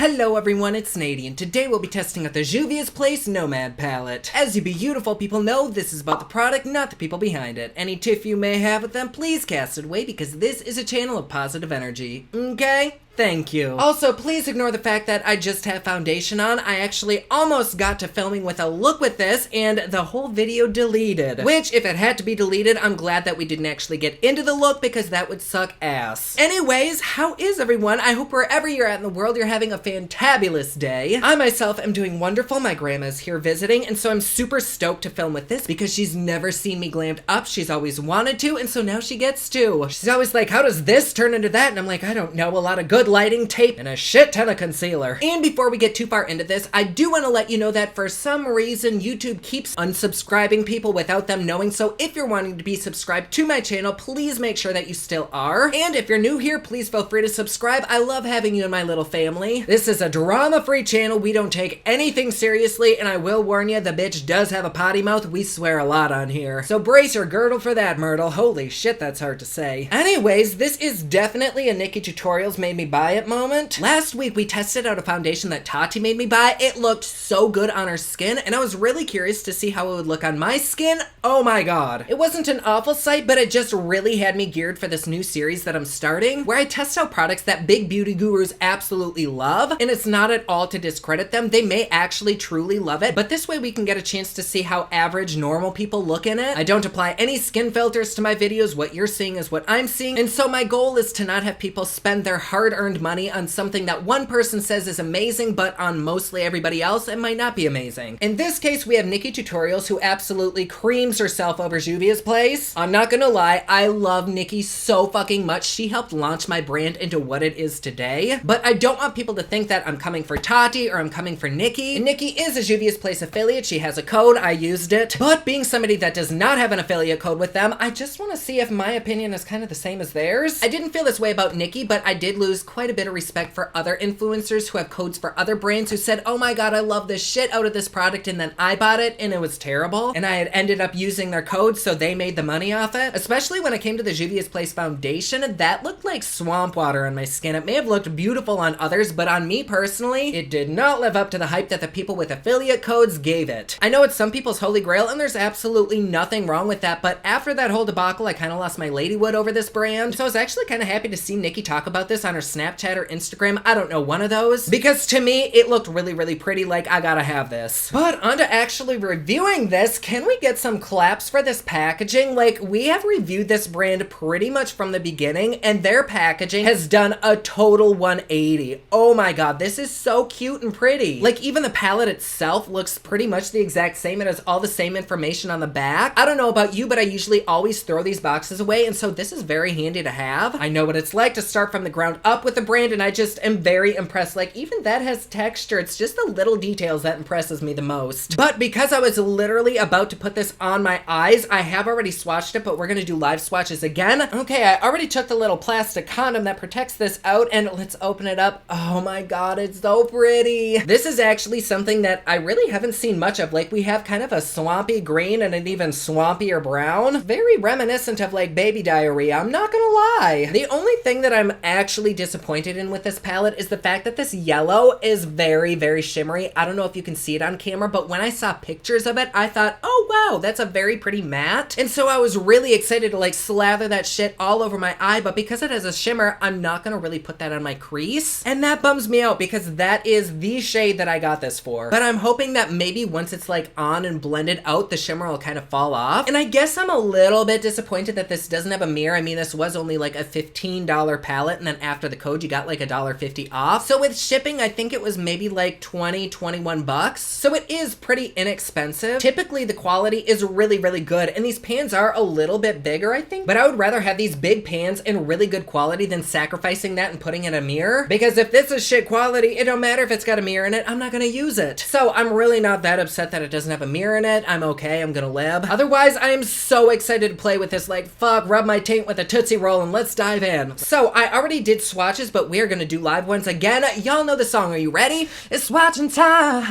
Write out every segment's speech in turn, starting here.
Hello everyone, it's Nady, and today we'll be testing out the Juvias Place NOMAD palette. As you beautiful people know, this is about the product, not the people behind it. Any tiff you may have with them, please cast it away because this is a channel of positive energy, okay? Thank you. Also, please ignore the fact that I just have foundation on. I actually almost got to filming with a look with this and the whole video deleted. Which, if it had to be deleted, I'm glad that we didn't actually get into the look because that would suck ass. Anyways, how is everyone? I hope wherever you're at in the world, you're having a fantabulous day. I myself am doing wonderful. My grandma's here visiting, and so I'm super stoked to film with this because she's never seen me glammed up. She's always wanted to, and so now she gets to. She's always like, how does this turn into that? And I'm like, I don't know, a lot of good lighting, tape, and a shit ton of concealer. And before we get too far into this, I do want to let you know that for some reason, YouTube keeps unsubscribing people without them knowing, so if you're wanting to be subscribed to my channel, please make sure that you still are. And if you're new here, please feel free to subscribe. I love having you in my little family. This is a drama-free channel. We don't take anything seriously, and I will warn you, the bitch does have a potty mouth. We swear a lot on here. So brace your girdle for that, Myrtle. Holy shit, that's hard to say. Anyways, this is definitely a NIKKIETUTORIALS made me buy it moment. Last week, we tested out a foundation that Tati made me buy. It looked so good on her skin, and I was really curious to see how it would look on my skin. Oh my god. It wasn't an awful sight, but it just really had me geared for this new series that I'm starting, where I test out products that big beauty gurus absolutely love, and it's not at all to discredit them. They may actually truly love it, but this way we can get a chance to see how average, normal people look in it. I don't apply any skin filters to my videos. What you're seeing is what I'm seeing, and so my goal is to not have people spend their hard-earned money on something that one person says is amazing, but on mostly everybody else, it might not be amazing. In this case, we have NIKKIETUTORIALS, who absolutely creams herself over Juvia's Place. I'm not gonna lie, I love Nikki so fucking much. She helped launch my brand into what it is today, but I don't want people to think that I'm coming for Tati or I'm coming for Nikki. And Nikki is a Juvia's Place affiliate. She has a code. I used it. But being somebody that does not have an affiliate code with them, I just want to see if my opinion is kind of the same as theirs. I didn't feel this way about Nikki, but I did lose quite a bit of respect for other influencers who have codes for other brands who said, oh my god, I love this shit out of this product, and then I bought it and it was terrible, and I had ended up using their code so they made the money off it. Especially when it came to the Juvia's Place foundation, that looked like swamp water on my skin. It may have looked beautiful on others, but on me personally, it did not live up to the hype that the people with affiliate codes gave it. I know it's some people's holy grail, and there's absolutely nothing wrong with that, but after that whole debacle, I kind of lost my ladywood over this brand, so I was actually kind of happy to see Nikki talk about this on her Snapchat or Instagram. I don't know, one of those, because to me, it looked really, really pretty. Like, I gotta have this. But on to actually reviewing this, can we get some claps for this packaging? Like, we have reviewed this brand pretty much from the beginning, and their packaging has done a total 180. Oh my god, this is so cute and pretty. Like, even the palette itself looks pretty much the exact same. It has all the same information on the back. I don't know about you, but I usually always throw these boxes away, and so this is very handy to have. I know what it's like to start from the ground up with the brand, and I just am very impressed. Like, even that has texture. It's just the little details that impresses me the most. But because I was literally about to put this on my eyes, I have already swatched it, but we're gonna do live swatches again. Okay, I already took the little plastic condom that protects this out, and let's open it up. Oh my god, it's so pretty. This is actually something that I really haven't seen much of. Like, we have kind of a swampy green and an even swampier brown. Very reminiscent of like baby diarrhea, I'm not gonna lie. The only thing that I'm actually disappointed in with this palette is the fact that this yellow is very, very shimmery. I don't know if you can see it on camera, but when I saw pictures of it, I thought, oh wow, that's a very pretty matte. And so I was really excited to like slather that shit all over my eye, but because it has a shimmer, I'm not gonna really put that on my crease. And that bums me out because that is the shade that I got this for. But I'm hoping that maybe once it's like on and blended out, the shimmer will kind of fall off. And I guess I'm a little bit disappointed that this doesn't have a mirror. I mean, this was only like a $15 palette, and then after the code, you got like $1.50 off. So with shipping, I think it was maybe like 20, 21 bucks. So it is pretty inexpensive. Typically, the quality is really, really good, and these pans are a little bit bigger, I think, but I would rather have these big pans in really good quality than sacrificing that and putting in a mirror, because if this is shit quality, it don't matter if it's got a mirror in it, I'm not gonna use it. So I'm really not that upset that it doesn't have a mirror in it. I'm okay, I'm gonna live. Otherwise, I am so excited to play with this. Like, fuck, rub my taint with a Tootsie Roll and let's dive in. So I already did swatches, but we're gonna do live ones again. Y'all know the song, are you ready? It's swatching time.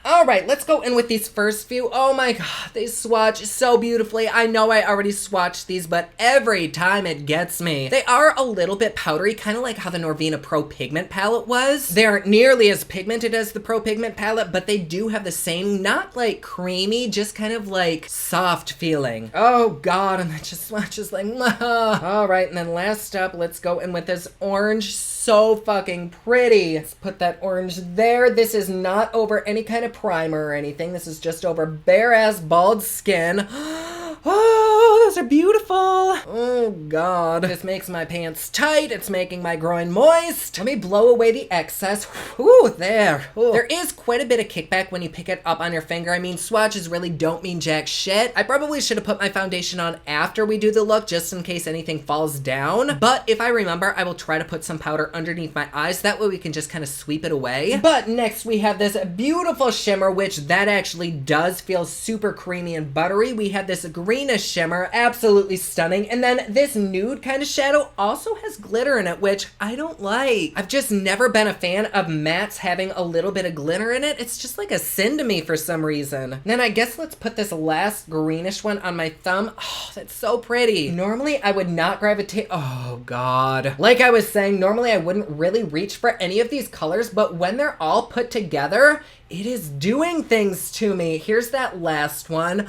All right, let's go in with these first few. Oh my god, they swatch so beautifully. I know I already swatched these, but every time it gets me. They are a little bit powdery, kind of like how the Norvina Pro Pigment palette was. They aren't nearly as pigmented as the Pro Pigment palette, but they do have the same, not like creamy, just kind of like soft feeling. Oh god, and that just swatches like, all right, and then last up, let's go in with this orange. So fucking pretty. Let's put that orange there. This is not over any kind of primer or anything. This is just over bare ass bald skin. Oh, those are beautiful. Oh god. This makes my pants tight. It's making my groin moist. Let me blow away the excess. Whew, there. Ooh. There is quite a bit of kickback when you pick it up on your finger. I mean, swatches really don't mean jack shit. I probably should have put my foundation on after we do the look, just in case anything falls down. But if I remember, I will try to put some powder underneath my eyes. That way we can just kind of sweep it away. But next we have this beautiful shimmer, which that actually does feel super creamy and buttery. We have this greenish shimmer, absolutely stunning. And then this nude kind of shadow also has glitter in it, which I don't like. I've just never been a fan of mattes having a little bit of glitter in it. It's just like a sin to me for some reason. And then I guess let's put this last greenish one on my thumb. Oh, that's so pretty. Normally I would not gravitate. Oh god. Like I was saying, normally I wouldn't really reach for any of these colors, but when they're all put together, it is doing things to me. Here's that last one.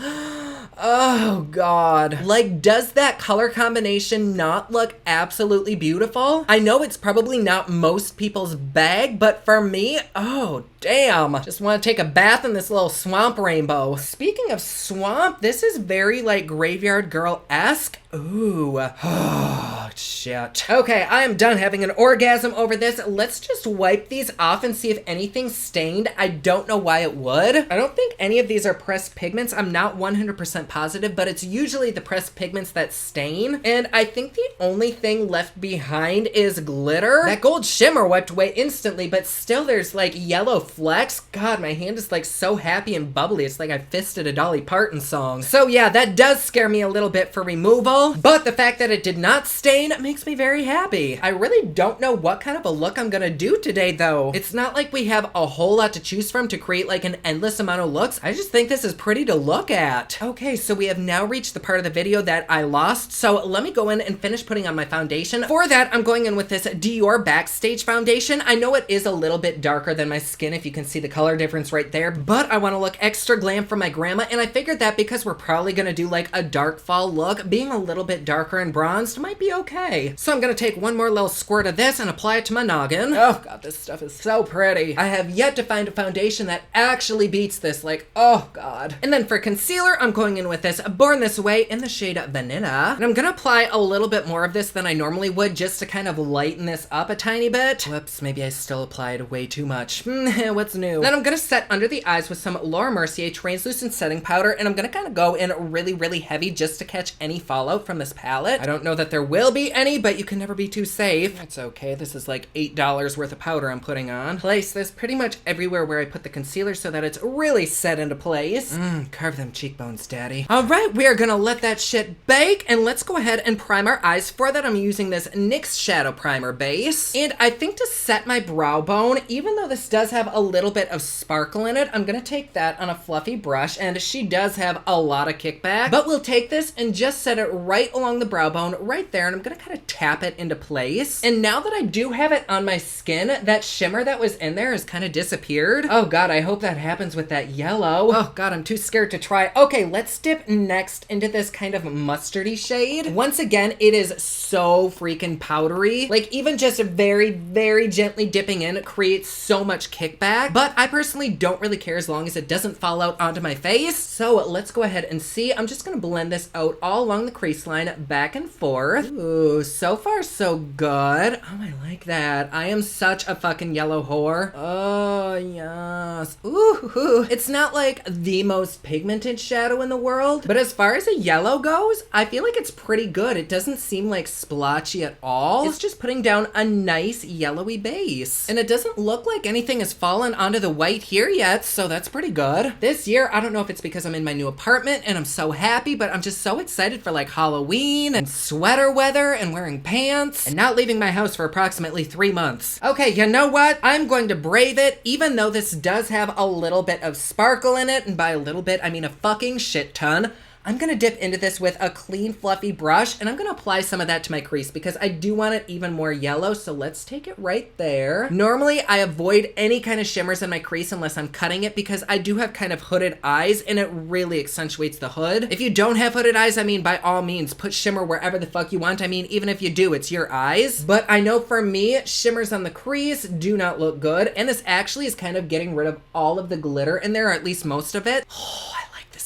Oh god. Like, does that color combination not look absolutely beautiful? I know it's probably not most people's bag, but for me, oh damn. Just want to take a bath in this little swamp rainbow. Speaking of swamp, this is very like Graveyard Girl-esque. Ooh. Oh, shit. Okay, I am done having an orgasm over this. Let's just wipe these off and see if anything's stained. I don't know why it would. I don't think any of these are pressed pigments. I'm not 100% positive, but it's usually the pressed pigments that stain. And I think the only thing left behind is glitter. That gold shimmer wiped away instantly, but still there's like yellow flecks. God, my hand is like so happy and bubbly. It's like I fisted a Dolly Parton song. So yeah, that does scare me a little bit for removal, but the fact that it did not stain makes me very happy. I really don't know what kind of a look I'm gonna do today though. It's not like we have a whole lot to choose from to create like an endless amount of looks. I just think this is pretty to look at. Okay, so we have now reached the part of the video that I lost, so let me go in and finish putting on my foundation. For that, I'm going in with this Dior Backstage foundation. I know it is a little bit darker than my skin, if you can see the color difference right there, but I want to look extra glam for my grandma, and I figured that because we're probably gonna do like a dark fall look, being a little bit darker and bronzed might be okay. So I'm gonna take one more little squirt of this and apply it to my noggin. Oh god, this stuff is so pretty. I have yet to find a foundation that actually beats this, like, oh god. And then for concealer, I'm going in with this Born This Way in the shade Vanilla. And I'm gonna apply a little bit more of this than I normally would, just to kind of lighten this up a tiny bit. Whoops, maybe I still applied way too much. What's new? Then I'm gonna set under the eyes with some Laura Mercier translucent setting powder, and I'm gonna kind of go in really, really heavy just to catch any fallout from this palette. I don't know that there will be any, but you can never be too safe. It's okay, this is like $8 worth of powder I'm putting on. Place this pretty much everywhere where I put the concealer so that it's really set into place. Carve them cheekbones, daddy. All right, we are gonna let that shit bake, and let's go ahead and prime our eyes. For that, I'm using this NYX Shadow Primer base. And I think to set my brow bone, even though this does have a little bit of sparkle in it, I'm gonna take that on a fluffy brush, and she does have a lot of kickback, but we'll take this and just set it right along the brow bone right there, and I'm gonna kind of tap it into place. And now that I do have it on my skin, that shimmer that was in there has kind of disappeared. Oh god, I hope that happens with that yellow. Oh god, I'm too scared to try. Okay, let's dip next into this kind of mustardy shade. Once again, it is so freaking powdery. Like, even just very, very gently dipping in creates so much kickback, but I personally don't really care as long as it doesn't fall out onto my face. So let's go ahead and see. I'm just gonna blend this out all along the crease line, back and forth. Ooh, so far so good. Oh, I like that. I am such a fucking yellow whore. Oh, yes. Ooh, it's not like the most pigmented shadow in the world, but as far as a yellow goes, I feel like it's pretty good. It doesn't seem like splotchy at all. It's just putting down a nice yellowy base. And it doesn't look like anything has fallen onto the white here yet, so that's pretty good. This year, I don't know if it's because I'm in my new apartment and I'm so happy, but I'm just so excited for like Halloween and sweater weather and wearing pants and not leaving my house for approximately 3 months. Okay, you know what? I'm going to brave it, even though this does have a little bit of sparkle in it, and by a little bit, I mean a fucking shit ton. I'm gonna dip into this with a clean, fluffy brush, and I'm gonna apply some of that to my crease because I do want it even more yellow, so let's take it right there. Normally, I avoid any kind of shimmers in my crease unless I'm cutting it because I do have kind of hooded eyes, and it really accentuates the hood. If you don't have hooded eyes, I mean, by all means, put shimmer wherever the fuck you want. I mean, even if you do, it's your eyes. But I know for me, shimmers on the crease do not look good, and this actually is kind of getting rid of all of the glitter in there, or at least most of it. Oh,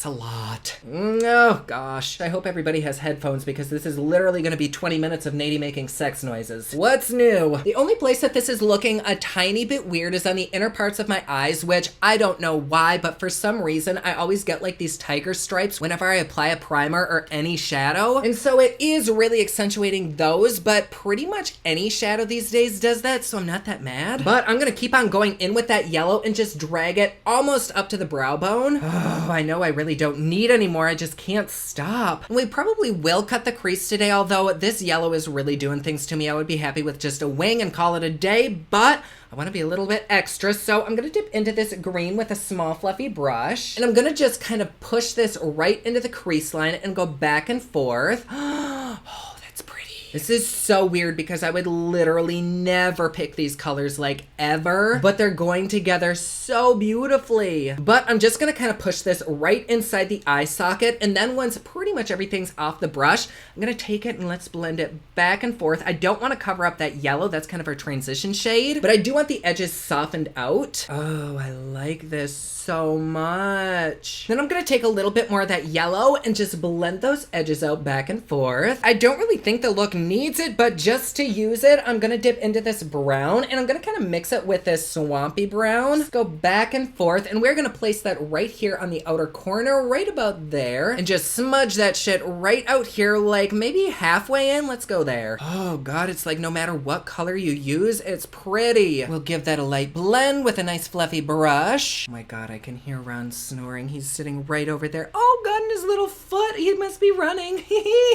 a lot. Oh gosh. I hope everybody has headphones because this is literally going to be 20 minutes of Nady making sex noises. What's new? The only place that this is looking a tiny bit weird is on the inner parts of my eyes, which I don't know why, but for some reason I always get like these tiger stripes whenever I apply a primer or any shadow. And so it is really accentuating those, but pretty much any shadow these days does that, so I'm not that mad. But I'm going to keep on going in with that yellow and just drag it almost up to the brow bone. Oh, I know I really don't need anymore. I just can't stop. We probably will cut the crease today, although this yellow is really doing things to me. I would be happy with just a wing and call it a day, but I want to be a little bit extra, so I'm going to dip into this green with a small fluffy brush, and I'm going to just kind of push this right into the crease line and go back and forth. Oh, that's pretty. This is so weird because I would literally never pick these colors like ever, but they're going together so beautifully. But I'm just gonna kind of push this right inside the eye socket, and then once pretty much everything's off the brush, I'm gonna take it and let's blend it back and forth. I don't want to cover up that yellow, that's kind of our transition shade, but I do want the edges softened out. Oh, I like this so much. Then I'm gonna take a little bit more of that yellow and just blend those edges out back and forth. I don't really think the look needs it, but just to use it, I'm gonna dip into this brown, and I'm gonna kind of mix it with this swampy brown. Let's go back and forth, and we're gonna place that right here on the outer corner, right about there, and just smudge that shit right out here, like maybe halfway in. Let's go there. Oh god, it's like no matter what color you use, it's pretty. We'll give that a light blend with a nice fluffy brush. Oh my god, I can hear Ron snoring. He's sitting right over there. Oh god, and his little foot, he must be running.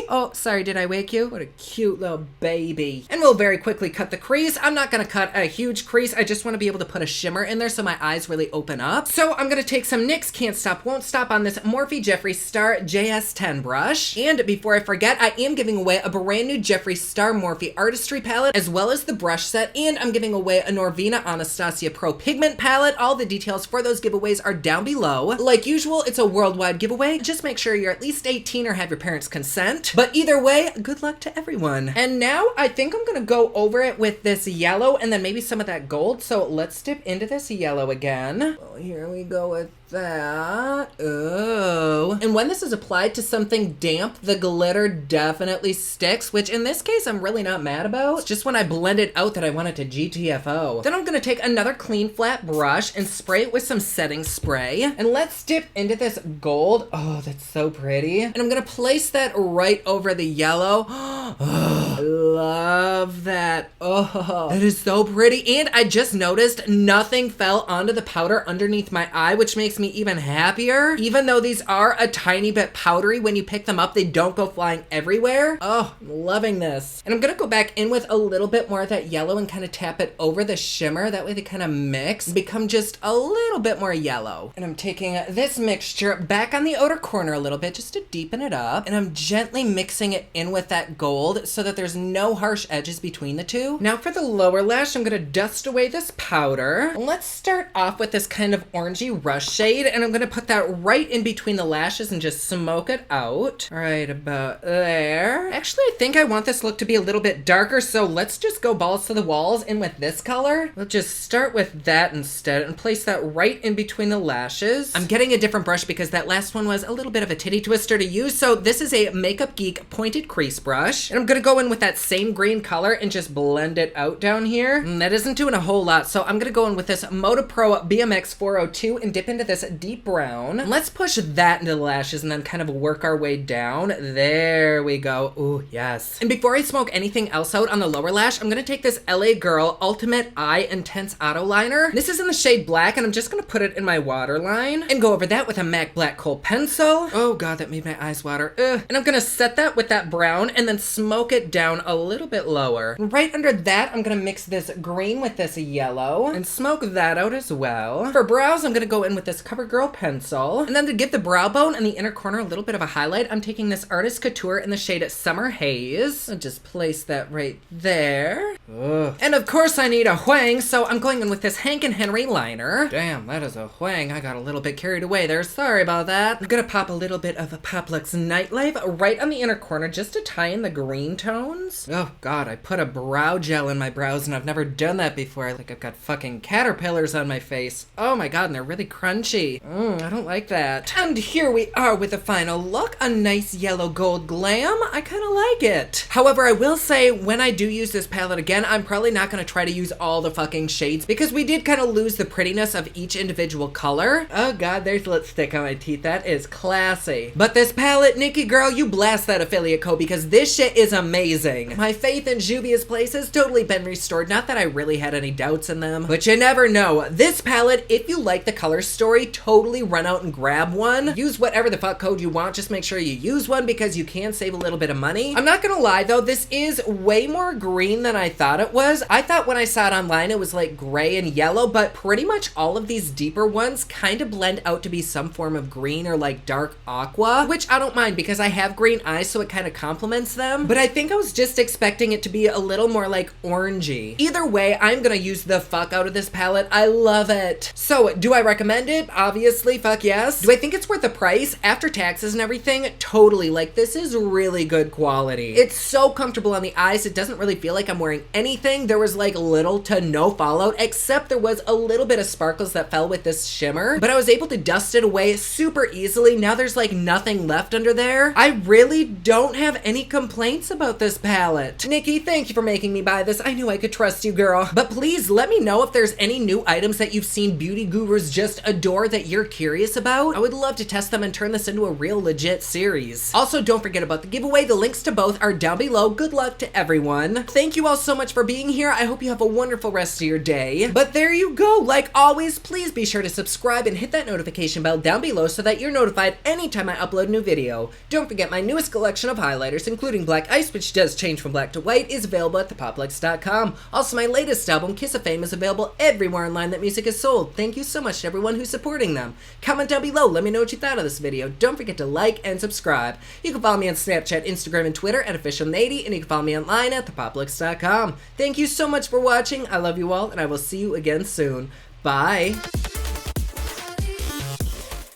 Oh, sorry, did I wake you? What a cute little baby. And we'll very quickly cut the crease. I'm not gonna cut a huge crease. I just wanna be able to put a shimmer in there so my eyes really open up. So I'm gonna take some NYX Can't Stop, Won't Stop on this Morphe Jeffree Star JS10 brush. And before I forget, I am giving away a brand new Jeffree Star Morphe Artistry palette, as well as the brush set, and I'm giving away a Norvina Anastasia Pro Pigment palette. All the details for those giveaways are down below. Like usual, it's a worldwide giveaway. Just make sure you're at least 18 or have your parents' consent. But either way, good luck to everyone. And now I think I'm gonna go over it with this yellow and then maybe some of that gold. So let's dip into this yellow again. Oh, here we go with that. Oh. And when this is applied to something damp, the glitter definitely sticks, which in this case, I'm really not mad about. It's just when I blend it out that I want it to GTFO. Then I'm gonna take another clean flat brush and spray it with some setting spray. And let's dip into this gold. Oh, that's so pretty. And I'm gonna place that right over the yellow. Oh, I love that. Oh, that is so pretty. And I just noticed nothing fell onto the powder underneath my eye, which makes me even happier. Even though these are a tiny bit powdery, when you pick them up, they don't go flying everywhere. Oh, I'm loving this. And I'm gonna go back in with a little bit more of that yellow and kind of tap it over the shimmer. That way they kind of mix and become just a little bit more yellow. And I'm taking this mixture back on the outer corner a little bit just to deepen it up. And I'm gently mixing it in with that gold so that there's no harsh edges between the two. Now for the lower lash, I'm gonna dust away this powder. Let's start off with this kind of orangey rush shade, and I'm gonna put that right in between the lashes and just smoke it out. Right about there. Actually, I think I want this look to be a little bit darker, so let's just go balls to the walls in with this color. We'll just start with that instead and place that right in between the lashes. I'm getting a different brush because that last one was a little bit of a titty twister to use, so this is a Makeup Geek pointed crease brush, and I'm gonna go in with with that same green color and just blend it out down here. That isn't doing a whole lot, so I'm gonna go in with this Moda Pro BMX 402 and dip into this deep brown. And let's push that into the lashes and then kind of work our way down. There we go. Ooh, yes. And before I smoke anything else out on the lower lash, I'm gonna take this LA Girl Ultimate Eye Intense Auto Liner. This is in the shade black, and I'm just gonna put it in my waterline and go over that with a MAC Black Kohl pencil. Oh god, that made my eyes water. Ugh. And I'm gonna set that with that brown and then smoke it down a little bit lower. Right under that, I'm gonna mix this green with this yellow and smoke that out as well. For brows, I'm gonna go in with this CoverGirl pencil. And then to give the brow bone and the inner corner a little bit of a highlight, I'm taking this Artist Couture in the shade Summer Haze. I'll just place that right there. Ugh. And of course I need a wang, so I'm going in with this Hank & Henry liner. Damn, that is a wang. I got a little bit carried away there. Sorry about that. I'm gonna pop a little bit of a Poplux Nightlife right on the inner corner just to tie in the green tones. Oh god, I put a brow gel in my brows and I've never done that before. Like I've got fucking caterpillars on my face. Oh my god, and they're really crunchy. I don't like that. And here we are with the final look. A nice yellow gold glam. I kind of like it. However, I will say when I do use this palette again, I'm probably not going to try to use all the fucking shades because we did kind of lose the prettiness of each individual color. Oh god, there's lipstick on my teeth. That is classy. But this palette, Nikki girl, you blast that affiliate code because this shit is amazing. My faith in Juvias Place has totally been restored. Not that I really had any doubts in them, but you never know. This palette, if you like the color story, totally run out and grab one. Use whatever the fuck code you want. Just make sure you use one because you can save a little bit of money. I'm not gonna lie though, this is way more green than I thought it was. I thought when I saw it online it was like gray and yellow, but pretty much all of these deeper ones kind of blend out to be some form of green or like dark aqua, which I don't mind because I have green eyes, so it kind of complements them. But I think I was just expecting it to be a little more like orangey. Either way, I'm gonna use the fuck out of this palette. I love it. So do I recommend it? Obviously, fuck yes. Do I think it's worth the price? After taxes and everything, totally. Like, this is really good quality. It's so comfortable on the eyes. It doesn't really feel like I'm wearing anything. There was like little to no fallout, except there was a little bit of sparkles that fell with this shimmer, but I was able to dust it away super easily. Now there's like nothing left under there. I really don't have any complaints about this palette. Nikki, thank you for making me buy this. I knew I could trust you, girl. But please let me know if there's any new items that you've seen beauty gurus just adore that you're curious about. I would love to test them and turn this into a real legit series. Also, don't forget about the giveaway. The links to both are down below. Good luck to everyone. Thank you all so much for being here. I hope you have a wonderful rest of your day. But there you go. Like always, please be sure to subscribe and hit that notification bell down below so that you're notified anytime I upload a new video. Don't forget my newest collection of highlighters, including Black Ice, which does change from black to white, is available at thepoplux.com. Also, my latest album, Kiss of Fame, is available everywhere online that music is sold. Thank you so much to everyone who's supporting them. Comment down below. Let me know what you thought of this video. Don't forget to like and subscribe. You can follow me on Snapchat, Instagram, and Twitter at officialnady, and you can follow me online at thepoplux.com. Thank you so much for watching. I love you all, and I will see you again soon. Bye.